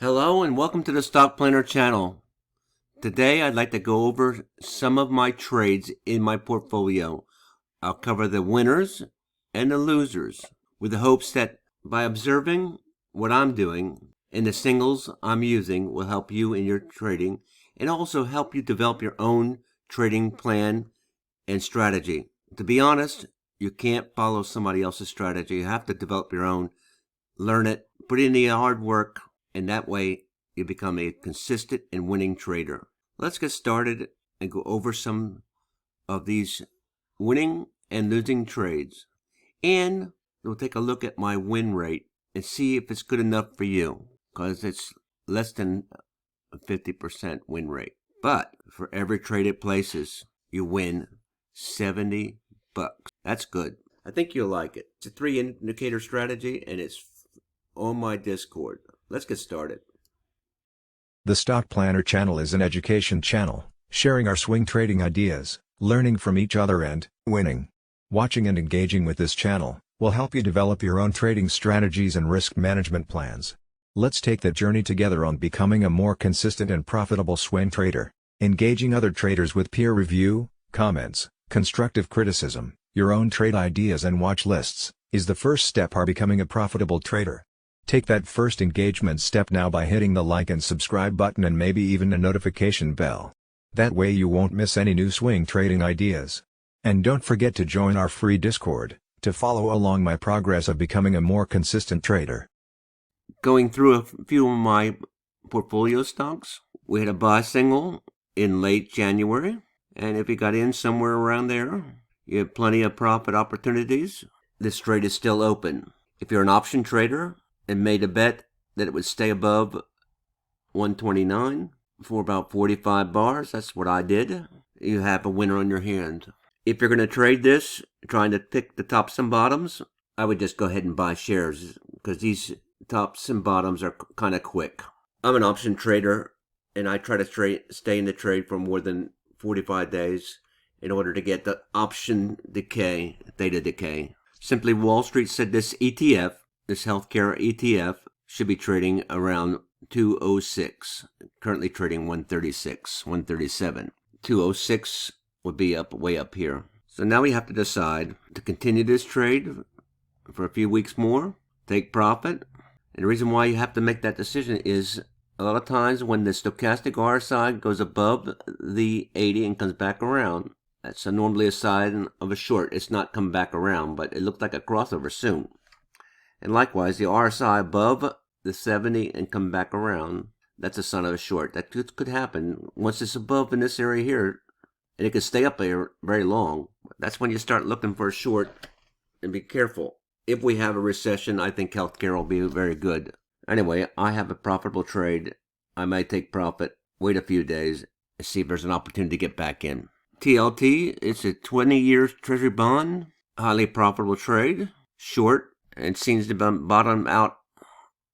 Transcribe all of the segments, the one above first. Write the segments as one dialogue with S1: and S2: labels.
S1: Hello and welcome to the Stock Planner channel. Today I'd like to go over some of my trades in my portfolio. I'll cover the winners and the losers with the hopes that by observing what I'm doing and the signals I'm using will help you in your trading and also help you develop your own trading plan and strategy. To be honest, you can't follow somebody else's strategy. You have to develop your own, learn it, put in the hard work, and that way you become a consistent and winning trader. Let's get started and go over some of these winning and losing trades. And we'll take a look at my win rate and see if it's good enough for you, because it's less than a 50% win rate. But for every trade it places, you win $70. That's good. I think you'll like it. It's a 3-indicator strategy and it's on my Discord. Let's get started.
S2: The Stock Planner channel is an education channel, sharing our swing trading ideas, learning from each other and winning. Watching and engaging with this channel will help you develop your own trading strategies and risk management plans. Let's take the journey together on becoming a more consistent and profitable swing trader. Engaging other traders with peer review, comments, constructive criticism, your own trade ideas and watch lists is the first step toward becoming a profitable trader. Take that first engagement step now by hitting the like and subscribe button and maybe even a notification bell. That way you won't miss any new swing trading ideas. And don't forget to join our free Discord to follow along my progress of becoming a more consistent trader.
S1: Going through a few of my portfolio stocks, we had a buy signal in late January, and if you got in somewhere around there, you have plenty of profit opportunities. This trade is still open. If you're an option trader and made a bet that it would stay above 129 for about 45 bars, that's what I did, you have a winner on your hand. If you're going to trade this, trying to pick the tops and bottoms, I would just go ahead and buy shares because these tops and bottoms are kind of quick. I'm an option trader and I try to stay in the trade for more than 45 days in order to get the option decay, theta decay. Simply Wall Street said this ETF, this healthcare ETF, should be trading around 206, currently trading 136, 137. 206 would be up, way up here. So now we have to decide to continue this trade for a few weeks more, take profit. And the reason why you have to make that decision is a lot of times when the stochastic RSI goes above the 80 and comes back around, that's normally a sign of a short. It's not come back around, but it looked like a crossover soon. And likewise, the RSI above the 70 and come back around, that's a sign of a short. That could happen. Once it's above in this area here, and it could stay up there very long, that's when you start looking for a short, and be careful. If we have a recession, I think healthcare will be very good. Anyway, I have a profitable trade. I might take profit, wait a few days, and see if there's an opportunity to get back in. TLT, it's a 20-year treasury bond, highly profitable trade, short, and seems to bottom out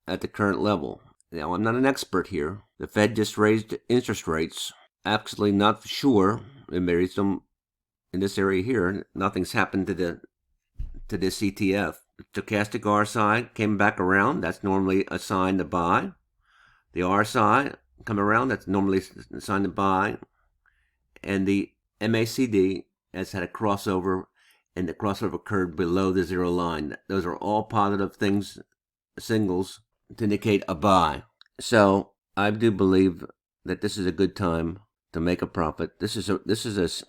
S1: at the current level. Now, I'm not an expert here. The Fed just raised interest rates. Absolutely not sure. It raised them in this area here. Nothing's happened to this ETF. The stochastic RSI came back around. That's normally a sign to buy. The RSI come around. That's normally a sign to buy. And the MACD has had a crossover, and the crossover occurred below the zero line. Those are all positive things, signals to indicate a buy. So I do believe that this is a good time to make a profit. This is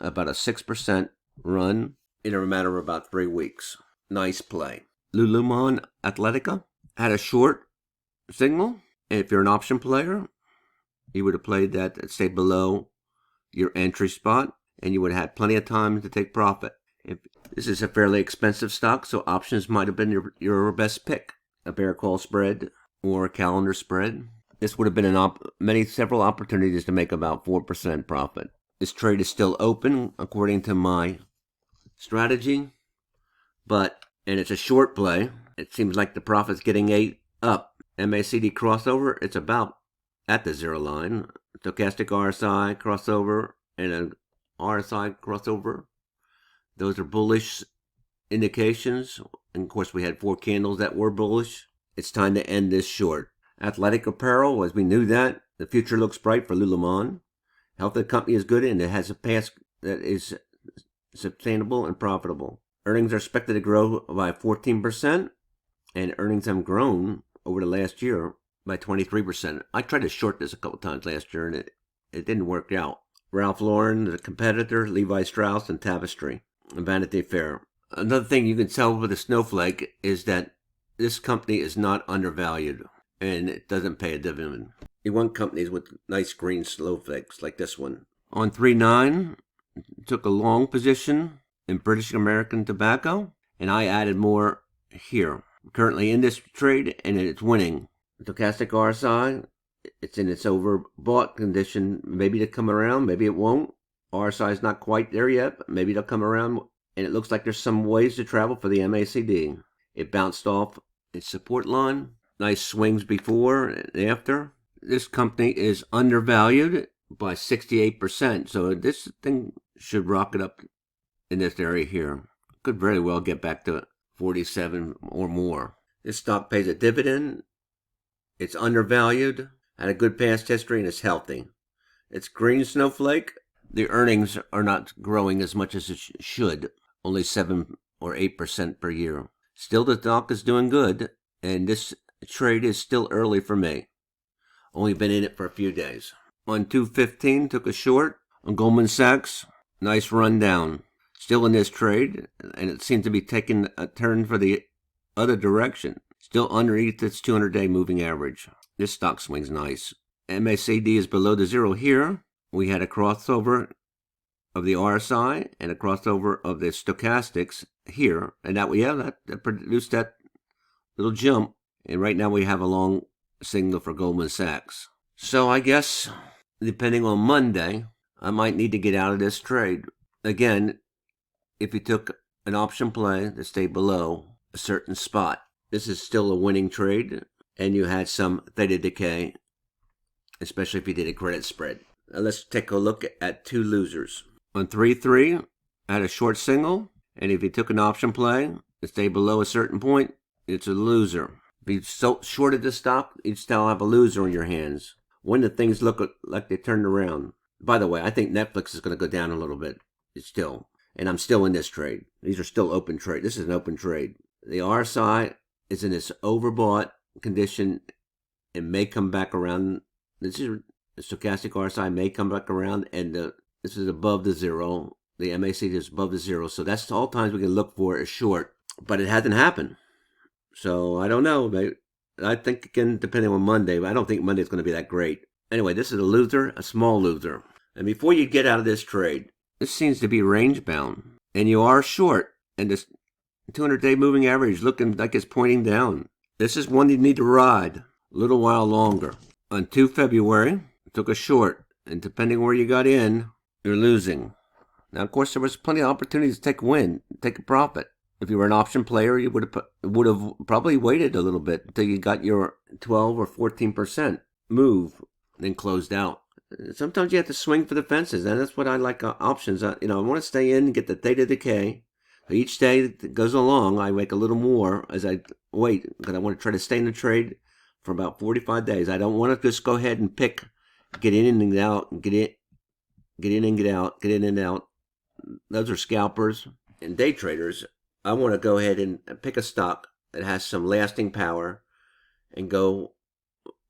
S1: about a 6% run in a matter of about 3 weeks. Nice play. Lululemon Athletica had a short signal, and if you're an option player, you would have played that at stay below your entry spot, and you would have had plenty of time to take profit. This is a fairly expensive stock, so options might have been your best pick. A bear call spread or a calendar spread. This would have been several opportunities to make about 4% profit. This trade is still open according to my strategy, and it's a short play. It seems like the profit's getting ate up. MACD crossover, it's about at the zero line. Stochastic RSI crossover and an RSI crossover. Those are bullish indications. And of course, we had 4 candles that were bullish. It's time to end this short. Athletic apparel, as we knew that. The future looks bright for Lululemon. Health of the company is good and it has a path that is sustainable and profitable. Earnings are expected to grow by 14%, and earnings have grown over the last year by 23%. I tried to short this a couple times last year and it didn't work out. Ralph Lauren, the competitor, Levi Strauss, and Tapestry, and Vanity Fair. Another thing you can tell with the snowflake is that this company is not undervalued and it doesn't pay a dividend. You want companies with nice green snowflakes like this one. On 3/9, took a long position in British American Tobacco, and I added more here. Currently in this trade, and it's winning. Stochastic RSI, it's in its overbought condition. Maybe it'll come around, maybe it won't. RSI is not quite there yet, but maybe it'll come around, and it looks like there's some ways to travel for the MACD. It bounced off its support line. Nice swings before and after. This company is undervalued by 68%, so this thing should rocket up in this area here. Could very well get back to 47 or more. This stock pays a dividend. It's undervalued, had a good past history, and it's healthy. It's green snowflake. The earnings are not growing as much as it should, only 7 or 8% per year. Still, the stock is doing good, and this trade is still early for me. Only been in it for a few days. On 2/15, took a short on Goldman Sachs. Nice run down. Still in this trade, and it seems to be taking a turn for the other direction. Still underneath its 200-day moving average. This stock swings nice. MACD is below the zero here. We had a crossover of the RSI and a crossover of the stochastics here, and that produced that little jump. And right now we have a long signal for Goldman Sachs. So I guess, depending on Monday, I might need to get out of this trade. Again, if you took an option play that stayed below a certain spot, this is still a winning trade, and you had some theta decay, especially if you did a credit spread. Now let's take a look at two losers. On 3/3, I had a short signal, and if you took an option play that stayed below a certain point, it's a loser. If you shorted the stock, you'd still have a loser on your hands. When the things look like they turned around. By the way, I think Netflix is going to go down a little bit. It's still. And I'm still in this trade. These are still open trade. This is an open trade. The RSI is in this overbought condition. It may come back around. This is the stochastic RSI may come back around, and this is above the zero. The MACD is above the zero. So that's all times we can look for a short. But it hasn't happened. So I don't know. I think, again, depending on Monday, but I don't think Monday's going to be that great. Anyway, this is a loser, a small loser. And before you get out of this trade, this seems to be range bound. And you are short. And this 200-day moving average looking like it's pointing down. This is one you need to ride a little while longer. On 2 February, I took a short. And depending where you got in, you're losing. Now, of course, there was plenty of opportunities to take a win, take a profit. If you were an option player, you would have probably waited a little bit until you got your 12 or 14% move, then closed out. Sometimes you have to swing for the fences, and that's what I like options. I want to stay in and get the theta decay. So each day that goes along, I make a little more as I wait, because I want to try to stay in the trade for about 45 days. I don't want to just go ahead and get in and out, get in and get out, get in and out. Those are scalpers and day traders. I want to go ahead and pick a stock that has some lasting power and go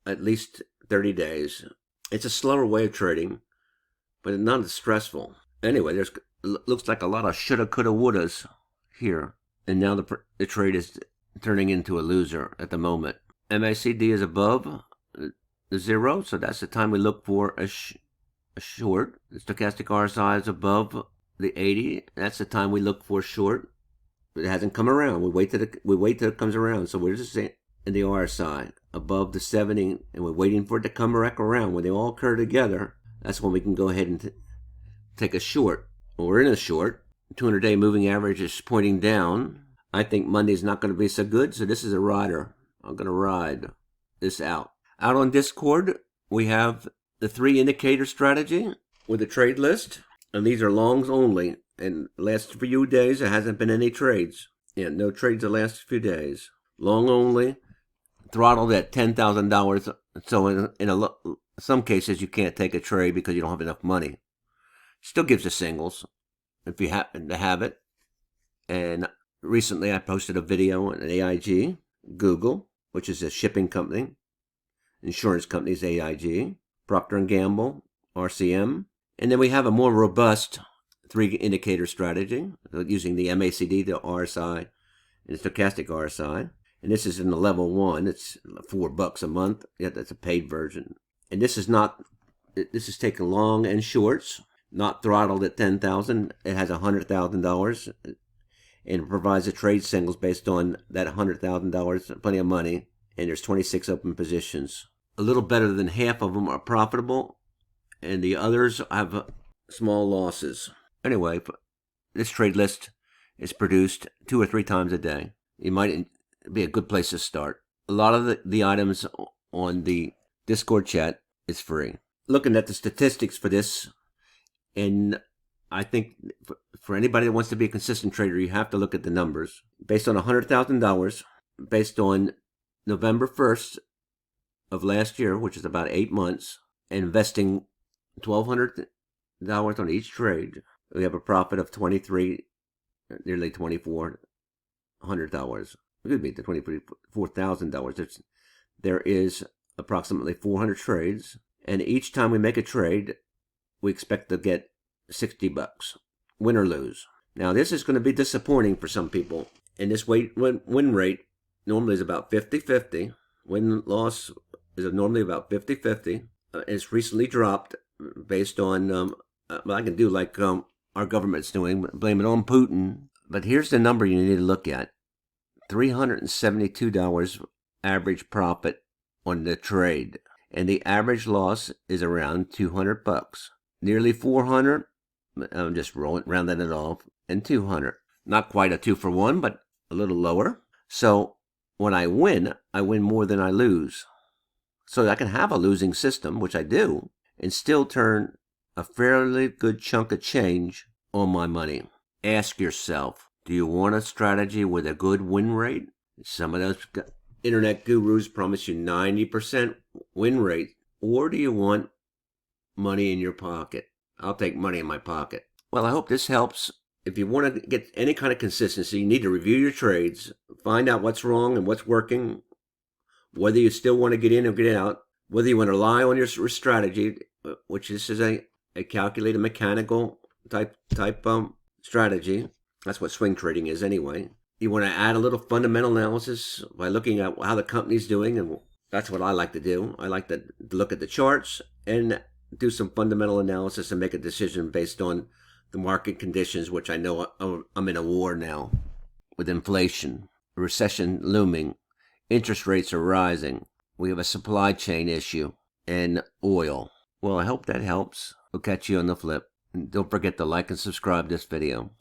S1: at least 30 days. It's a slower way of trading, but it's not as stressful. Anyway, looks like a lot of shoulda, coulda, wouldas here. And now the trade is turning into a loser at the moment. MACD is above the zero, so that's the time we look for a short. The stochastic RSI is above the 80. That's the time we look for short. It hasn't come around. We wait till it comes around. So we're just in the RSI above the 70, and we're waiting for it to come back around. When they all occur together, that's when we can go ahead and take a short. Well, we're in a short. 200-day moving average is pointing down. I think Monday's not going to be so good, so this is a rider. I'm going to ride this out. Out on Discord, we have the 3 indicator strategy with a trade list, and these are longs only. And the last few days, there hasn't been any trades. Yeah, no trades the last few days. Long only. throttled at $10,000. So in some cases, you can't take a trade because you don't have enough money. Still gives you singles if you happen to have it. And recently I posted a video on AIG, Google, which is a shipping company, insurance companies, AIG, Procter & Gamble, RCM. And then we have a more robust 3-indicator strategy using the MACD, the RSI, and the stochastic RSI. And this is in the level 1. It's $4 a month. Yeah, that's a paid version. And this is taking long and shorts, not throttled at $10,000. It has $100,000 and it provides a trade signals based on that $100,000, plenty of money. And there's 26 open positions. A little better than half of them are profitable, and the others have small losses. Anyway, this trade list is produced 2 or 3 times a day. It might be a good place to start. A lot of the items on the Discord chat is free. Looking at the statistics for this, and I think for anybody that wants to be a consistent trader, you have to look at the numbers. Based on $100,000, based on November 1st of last year, which is about 8 months, investing $1,200 on each trade, we have a profit of nearly $2,400. It could be the $24,000. There is approximately 400 trades, and each time we make a trade, we expect to get $60, win or lose. Now, this is going to be disappointing for some people, and this win rate normally is about 50-50. Win-loss is normally about 50-50. It's recently dropped based on, I can do like our government's doing, blame it on Putin. But here's the number you need to look at. $372 average profit on the trade. And the average loss is around $200. Nearly 400. I'm just rounding it off. And 200. Not quite a 2-for-1, but a little lower. So when I win more than I lose. So I can have a losing system, which I do, and still turn a fairly good chunk of change on my money. Ask yourself, do you want a strategy with a good win rate? Some of those internet gurus promise you 90% win rate. Or do you want money in your pocket? I'll take money in my pocket. Well, I hope this helps. If you want to get any kind of consistency, you need to review your trades, find out what's wrong and what's working, whether you still want to get in or get out, whether you want to rely on your strategy, which this is a calculated mechanical type strategy. That's what swing trading is anyway. You want to add a little fundamental analysis by looking at how the company's doing, and that's what I like to do. I like to look at the charts and do some fundamental analysis and make a decision based on the market conditions, which I know I'm in a war now with inflation, a recession looming, interest rates are rising, we have a supply chain issue, and oil. Well, I hope that helps. We'll catch you on the flip. And don't forget to like and subscribe this video.